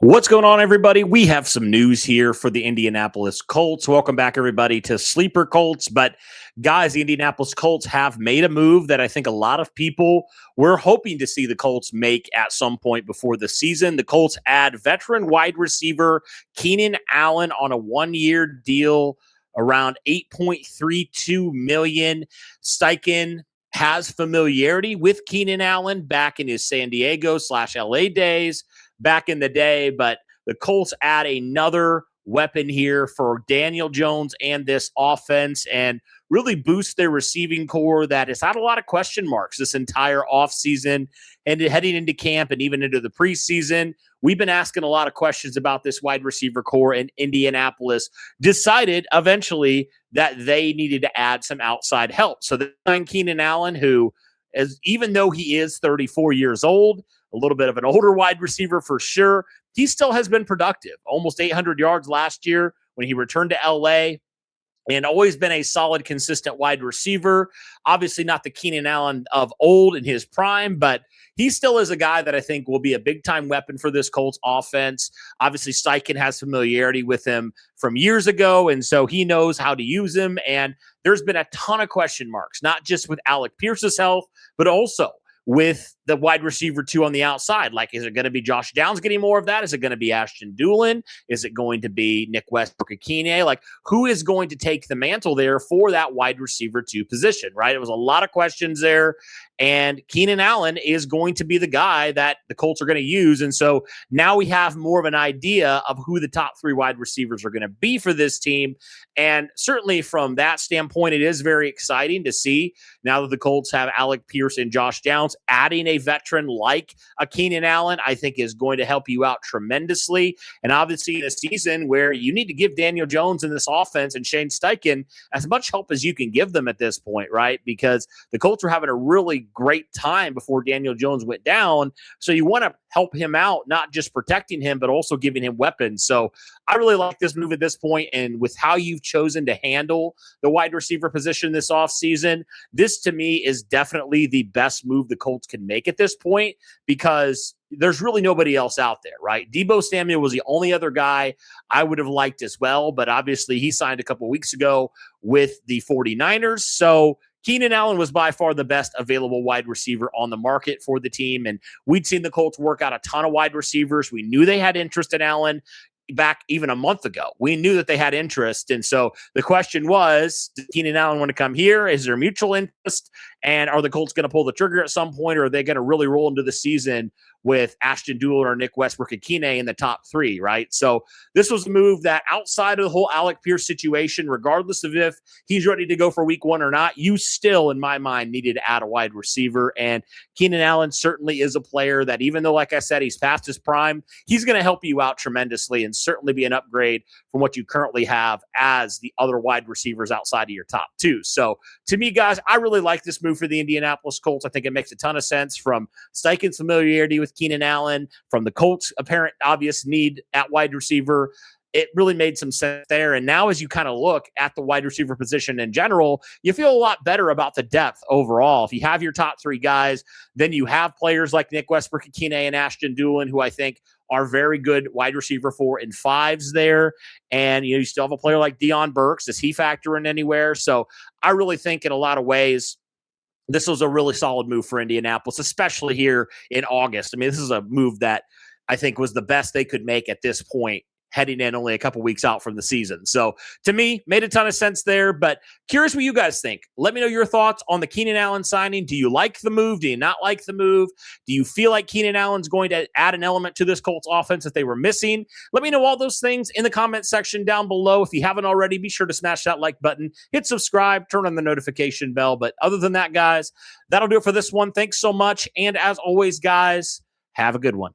What's going on, everybody? We have some news here for the Indianapolis Colts. Welcome back, everybody, to Sleeper Colts. But, guys, the Indianapolis Colts have made a move that I think a lot of people were hoping to see the Colts make at some point before the season. The Colts add veteran wide receiver Keenan Allen on a one-year deal around $8.32 million. Steichen has familiarity with Keenan Allen back in his San Diego/LA days back in the day, but the Colts add another weapon here for Daniel Jones and this offense and really boost their receiving core that has had a lot of question marks this entire offseason and heading into camp and even into the preseason. We've been asking a lot of questions about this wide receiver core, and Indianapolis decided eventually that they needed to add some outside help. So they signed Keenan Allen, who, even though he is 34 years old, a little bit of an older wide receiver for sure, he still has been productive. Almost 800 yards last year when he returned to LA, and always been a solid, consistent wide receiver. Obviously not the Keenan Allen of old in his prime, but he still is a guy that I think will be a big-time weapon for this Colts offense. Obviously, Steichen has familiarity with him from years ago, and so he knows how to use him. And there's been a ton of question marks, not just with Alec Pierce's health, but also with the wide receiver two on the outside. Like, is it going to be Josh Downs getting more of that? Is it going to be Ashton Dulin? Is it going to be Nick Westbrook-Ikine? Like, who is going to take the mantle there for that wide receiver two position, right? It was a lot of questions there, and Keenan Allen is going to be the guy that the Colts are going to use. And so now we have more of an idea of who the top three wide receivers are going to be for this team. And certainly from that standpoint, it is very exciting to see now that the Colts have Alec Pierce and Josh Downs. Adding a veteran like a Keenan Allen, I think, is going to help you out tremendously. And obviously in a season where you need to give Daniel Jones in this offense and Shane Steichen as much help as you can give them at this point, right? Because the Colts were having a really great time before Daniel Jones went down. So you want to help him out, not just protecting him, but also giving him weapons. So I really like this move at this point. And with how you've chosen to handle the wide receiver position this offseason, this to me is definitely the best move the Colts can make at this point, because there's really nobody else out there, right? Deebo Samuel was the only other guy I would have liked as well, but obviously he signed a couple of weeks ago with the 49ers. So Keenan Allen was by far the best available wide receiver on the market for the team, and we'd seen the Colts work out a ton of wide receivers. We knew they had interest in Allen back even a month ago. We knew that they had interest. And so the question was, does Keenan Allen want to come here? Is there mutual interest? And are the Colts going to pull the trigger at some point, or are they going to really roll into the season with Ashton Dulin or Nick Westbrook-Ikine in the top three, right? So this was a move that, outside of the whole Alec Pierce situation, regardless of if he's ready to go for week one or not, you still, in my mind, needed to add a wide receiver. And Keenan Allen certainly is a player that, even though, like I said, he's past his prime, he's going to help you out tremendously and certainly be an upgrade from what you currently have as the other wide receivers outside of your top two. So to me, guys, I really like this move for the Indianapolis Colts. I think it makes a ton of sense from Steichen's familiarity with Keenan Allen, from the Colts' apparent obvious need at wide receiver. It really made some sense there. And now as you kind of look at the wide receiver position in general, you feel a lot better about the depth overall. If you have your top three guys, then you have players like Nick Westbrook-Ikine and Ashton Dulin, who I think are very good wide receiver 4 and 5s there. And, you still have a player like Deion Burks. Does he factor in anywhere? So I really think in a lot of ways, this was a really solid move for Indianapolis, especially here in August. I mean, this is a move that I think was the best they could make at this point, heading in only a couple weeks out from the season. So to me, made a ton of sense there, but curious what you guys think. Let me know your thoughts on the Keenan Allen signing. Do you like the move? Do you not like the move? Do you feel like Keenan Allen's going to add an element to this Colts offense that they were missing? Let me know all those things in the comment section down below. If you haven't already, be sure to smash that like button, hit subscribe, turn on the notification bell. But other than that, guys, that'll do it for this one. Thanks so much. And as always, guys, have a good one.